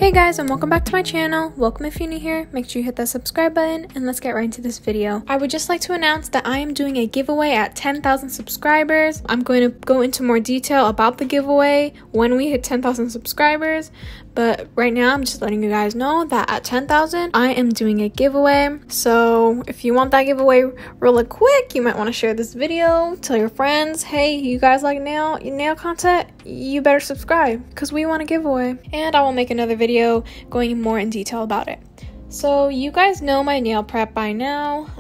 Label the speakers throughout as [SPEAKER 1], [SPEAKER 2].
[SPEAKER 1] Hey guys, and welcome back to my channel. Welcome if you're new here. Make sure you hit that subscribe button and let's get right into this video. I would just like to announce that I am doing a giveaway at 10,000 subscribers. I'm going to go into more detail about the giveaway when we hit 10,000 subscribers. But right now, I'm just letting you guys know that at 10,000, I am doing a giveaway. So if you want that giveaway really quick, you might want to share this video. Tell your friends, hey, you guys like nail content? You better subscribe because we want a giveaway. And I will make another video going more in detail about it. So you guys know my nail prep by now.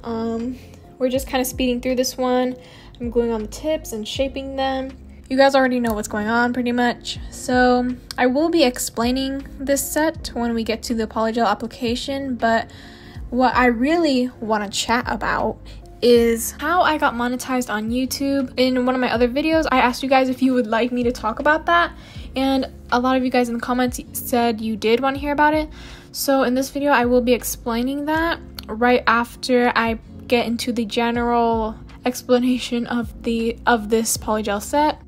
[SPEAKER 1] We're just kind of speeding through this one. I'm gluing on the tips and shaping them. You guys already know what's going on pretty much. So I will be explaining this set when we get to the polygel application, but what I really want to chat about is how I got monetized on YouTube. In one of my other videos, I asked you guys if you would like me to talk about that, and a lot of you guys in the comments said you did want to hear about it. So in this video, I will be explaining that right after I get into the general explanation of this polygel set.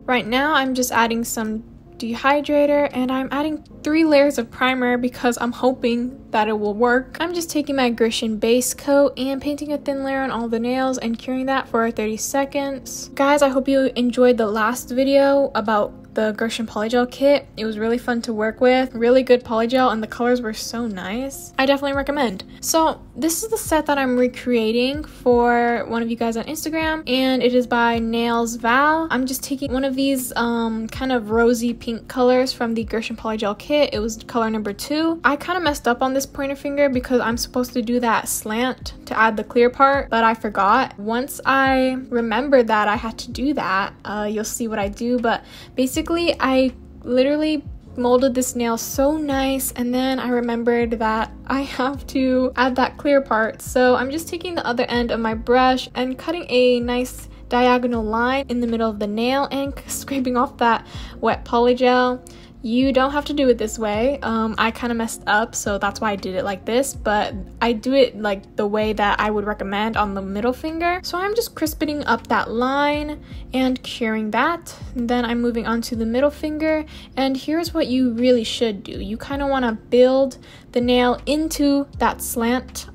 [SPEAKER 1] Right now, I'm just adding some dehydrator and I'm adding 3 layers of primer because I'm hoping that it will work. I'm just taking my Gershion base coat and painting a thin layer on all the nails and curing that for 30 seconds. Guys, I hope you enjoyed the last video about the Gershion Polygel Kit. It was really fun to work with, really good polygel, and the colors were so nice. I definitely recommend. So this is the set that I'm recreating for one of you guys on Instagram, and it is by nailsbyvic. I'm just taking one of these kind of rosy pink colors from the Gershion Polygel Kit. It was color number 2. I kind of messed up on this pointer finger because I'm supposed to do that slant to add the clear part, but I forgot. Once I remembered that I had to do that, you'll see what I do. But basically, I literally molded this nail so nice, and then I remembered that I have to add that clear part. So I'm just taking the other end of my brush and cutting a nice diagonal line in the middle of the nail and scraping off that wet polygel. You don't have to do it this way. I kind of messed up, so that's why I did it like this, but I do it like the way that I would recommend on the middle finger. So I'm just crisping up that line and curing that. And then I'm moving on to the middle finger, and here's what you really should do. You kind of want to build the nail into that slant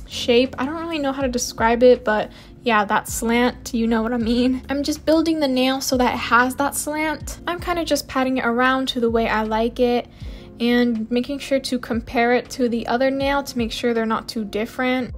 [SPEAKER 1] shape. I don't really know how to describe it, but yeah, that slant, you know what I mean. I'm just building the nail so that it has that slant. I'm kind of just patting it around to the way I like it and making sure to compare it to the other nail to make sure they're not too different.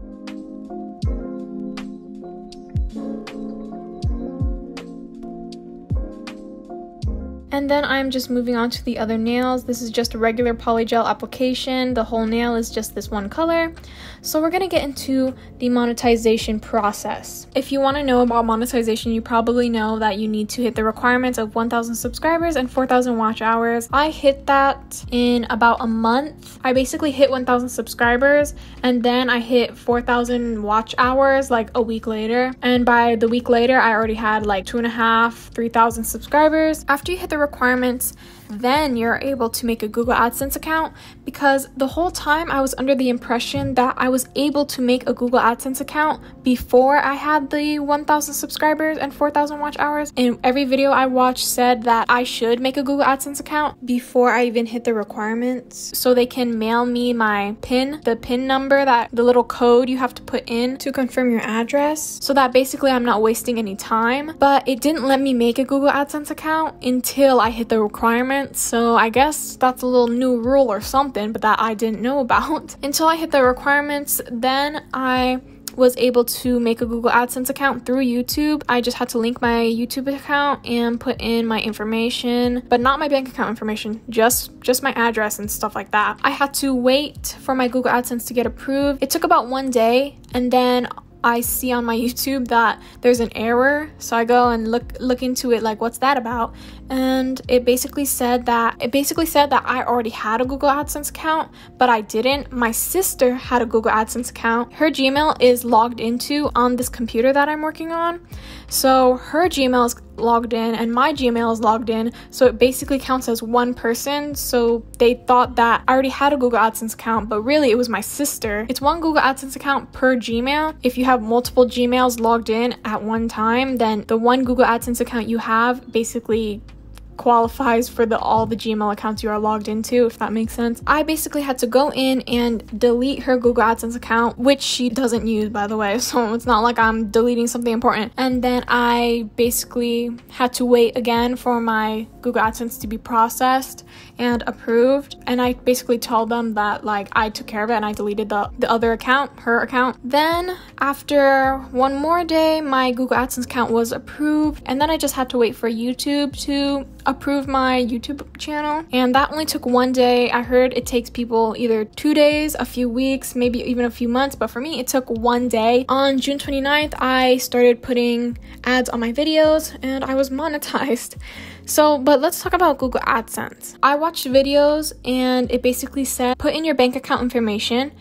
[SPEAKER 1] And then I'm just moving on to the other nails. This is just a regular polygel application. The whole nail is just this one color. So we're gonna get into the monetization process. If you wanna know about monetization, you probably know that you need to hit the requirements of 1,000 subscribers and 4,000 watch hours. I hit that in about a month. I basically hit 1,000 subscribers and then I hit 4,000 watch hours like a week later. And by the week later, I already had like 2,500, 3,000 subscribers. After you hit the requirements, then you're able to make a Google AdSense account, because the whole time I was under the impression that I was able to make a Google AdSense account before I had the 1,000 subscribers and 4,000 watch hours. And every video I watched said that I should make a Google AdSense account before I even hit the requirements, so they can mail me my PIN, the PIN number, that the little code you have to put in to confirm your address, so that basically I'm not wasting any time. But it didn't let me make a Google AdSense account until I hit the requirements. So I guess that's a little new rule or something, but that I didn't know about. Until I hit the requirements, then I was able to make a Google AdSense account through YouTube. I just had to link my YouTube account and put in my information, but not my bank account information, just my address and stuff like that. I had to wait for my Google AdSense to get approved. It took about 1 day, and then I see on my YouTube that there's an error, so I go and look into it, like, what's that about? And it basically said that I already had a Google AdSense account, but I didn't. My sister had a Google AdSense account. Her Gmail is logged into on this computer that I'm working on, so her Gmail is logged in and my Gmail is logged in, so it basically counts as one person. So they thought that I already had a Google AdSense account, but really it was my sister. It's one Google AdSense account per Gmail. If you have multiple Gmails logged in at one time, then the one Google AdSense account you have basically qualifies for all the Gmail accounts you are logged into, if that makes sense. I basically had to go in and delete her Google AdSense account, which she doesn't use, by the way, so it's not like I'm deleting something important. And then I basically had to wait again for my Google AdSense to be processed and approved, and I basically told them that, like, I took care of it and I deleted the other account, her account. Then after one more day, my Google AdSense account was approved, and then I just had to wait for YouTube to approve my YouTube channel, and that only took 1 day. I heard it takes people either 2 days, a few weeks, maybe even a few months, but for me it took 1 day. On June 29th, I started putting ads on my videos and I was monetized. So, but let's talk about Google AdSense. I watched videos and it basically said put in your bank account information,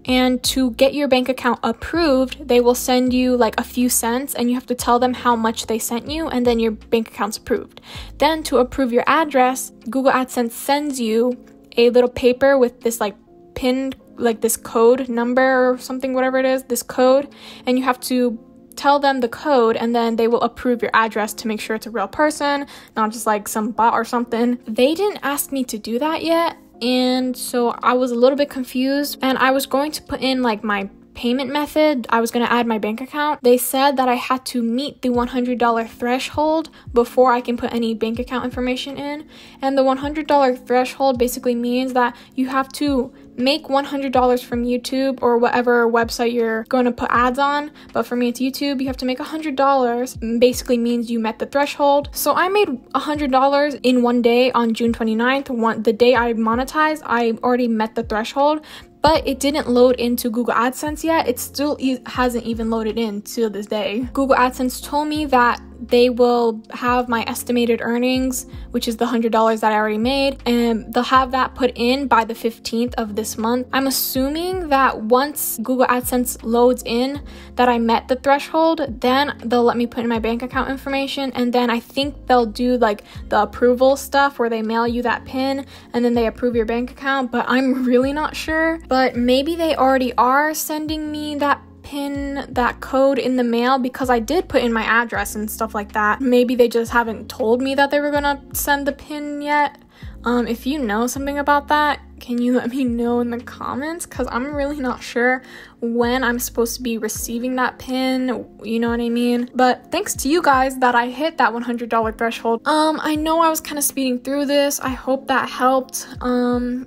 [SPEAKER 1] and to get your bank account approved, they will send you like a few cents and you have to tell them how much they sent you, and then your bank account's approved. Then to approve your address, Google AdSense sends you a little paper with this like pinned, like this code number or something, whatever it is, this code, and you have to tell them the code, and then they will approve your address to make sure it's a real person, not just like some bot or something. They didn't ask me to do that yet, and so I was a little bit confused, and I was going to put in like my payment method. I was going to add my bank account. They said that I had to meet the $100 threshold before I can put any bank account information in, and the $100 threshold basically means that you have to make $100 from YouTube or whatever website you're going to put ads on, but for me it's YouTube. You have to make $100, basically means you met the threshold. So I made $100 in 1 day on June 29th. The day I monetized, I already met the threshold, but it didn't load into Google AdSense yet. It still hasn't even loaded in to this day. Google AdSense told me that they will have my estimated earnings, which is the $100 that I already made, and they'll have that put in by the 15th of this month. I'm assuming that once Google AdSense loads in that I met the threshold, then they'll let me put in my bank account information, and then I think they'll do like the approval stuff where they mail you that PIN and then they approve your bank account, but I'm really not sure. But maybe they already are sending me that PIN, that code in the mail, because I did put in my address and stuff like that. Maybe they just haven't told me that they were gonna send the PIN yet. If you know something about that, can you let me know in the comments? Because I'm really not sure when I'm supposed to be receiving that PIN, you know what I mean? But thanks to you guys that I hit that $100 threshold. I know I was kind of speeding through this. I hope that helped. I'm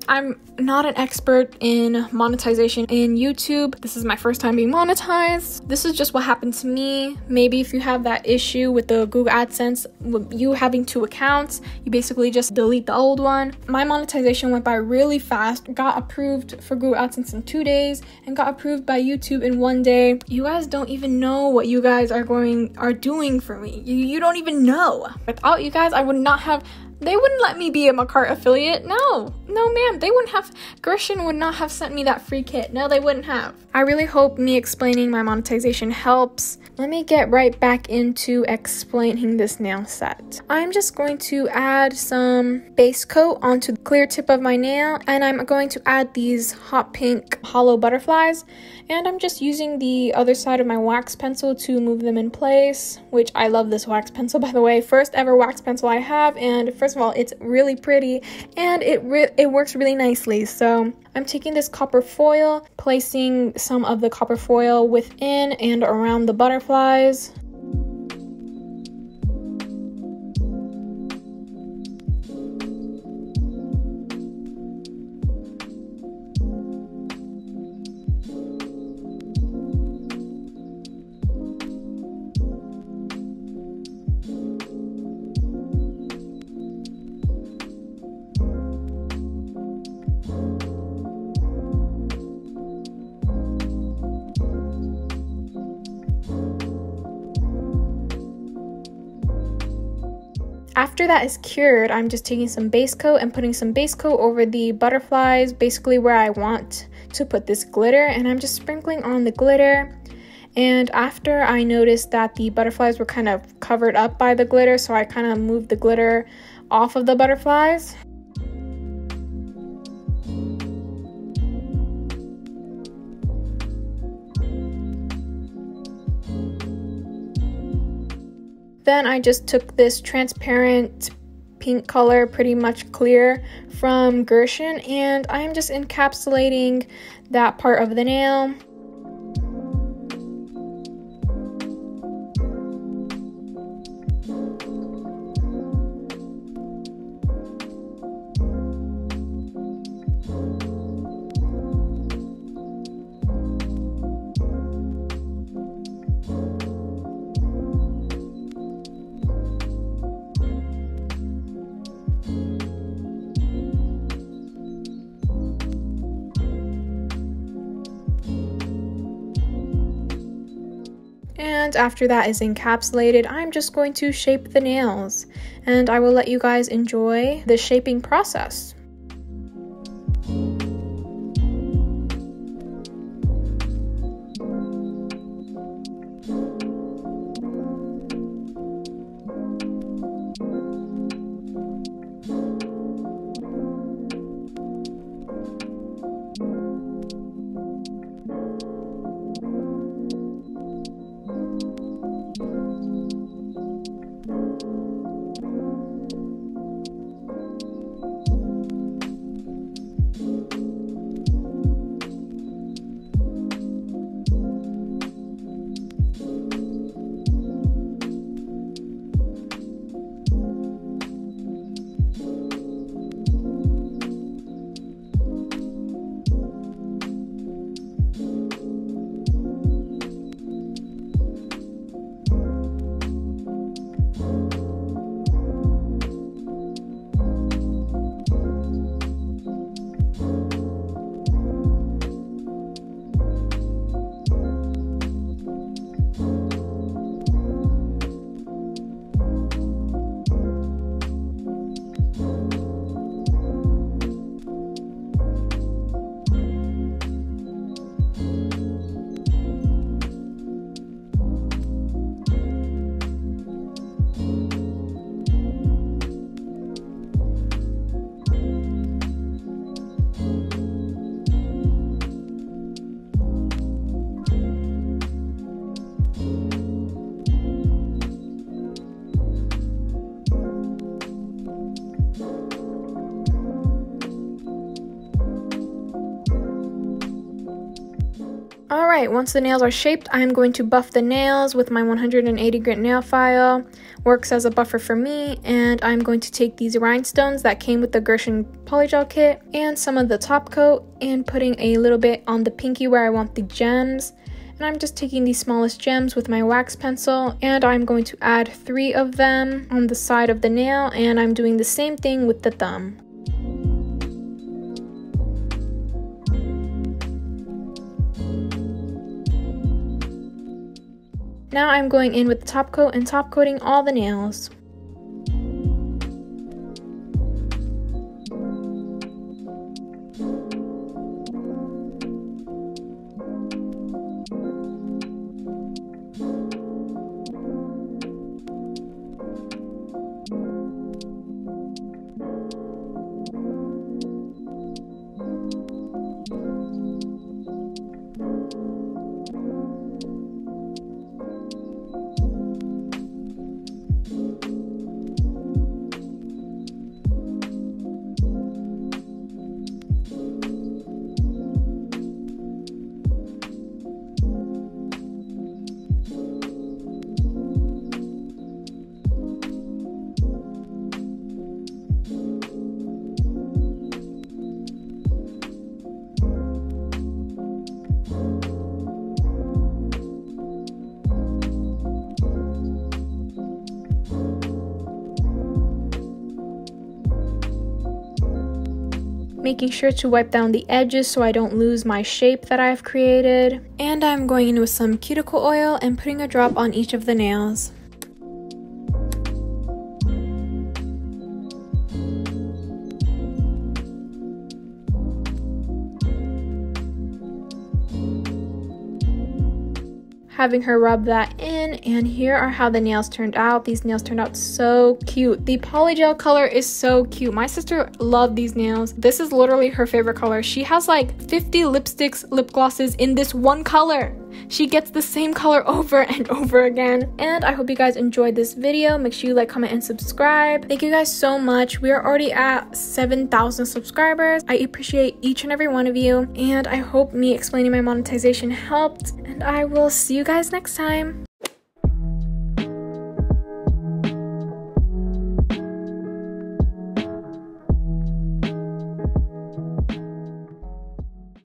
[SPEAKER 1] not an expert in monetization in YouTube. This is my first time being monetized. This is just what happened to me. Maybe if you have that issue with the Google AdSense, with you having 2 accounts, you basically just delete the old one. My monetization went by really fast. Got approved for Google AdSense in 2 days and got approved by YouTube in 1 day. You guys don't even know what you guys are doing for me. You don't even know. Without you guys, I would not have. They wouldn't let me be a Macart affiliate. No ma'am, they wouldn't have. Gershion would not have sent me that free kit. No, they wouldn't have. I really hope me explaining my monetization helps. Let me get right back into explaining this nail set. I'm just going to add some base coat onto the clear tip of my nail, and I'm going to add these hot pink hollow butterflies, and I'm just using the other side of my wax pencil to move them in place, which I love this wax pencil, by the way. First ever wax pencil I have, and first of all, it's really pretty, and it works really nicely. So I'm taking this copper foil, placing some of the copper foil within and around the butterflies. after that is cured, I'm just taking some base coat and putting some base coat over the butterflies, basically where I want to put this glitter, and I'm just sprinkling on the glitter. And after I noticed that the butterflies were kind of covered up by the glitter, so I kind of moved the glitter off of the butterflies. Then I just took this transparent pink color, pretty much clear, from Gershion, and I'm just encapsulating that part of the nail. And after that is encapsulated, I'm just going to shape the nails, and I will let you guys enjoy the shaping process. Alright, once the nails are shaped, I'm going to buff the nails with my 180 grit nail file. Works as a buffer for me, and I'm going to take these rhinestones that came with the Gershion Polygel Kit and some of the top coat and putting a little bit on the pinky where I want the gems. And I'm just taking the smallest gems with my wax pencil, and I'm going to add 3 of them on the side of the nail, and I'm doing the same thing with the thumb. Now I'm going in with the top coat and top coating all the nails. Making sure to wipe down the edges so I don't lose my shape that I've created. And I'm going in with some cuticle oil and putting a drop on each of the nails. having her rub that in, and here are how the nails turned out. These nails turned out so cute. The polygel color is so cute. My sister loved these nails. This is literally her favorite color. She has like 50 lipsticks, lip glosses in this one color. She gets the same color over and over again. And I hope you guys enjoyed this video. Make sure you like, comment, and subscribe. Thank you guys so much. We are already at 7,000 subscribers. I appreciate each and every one of you, and I hope me explaining my monetization helped, and I will see you guys next time.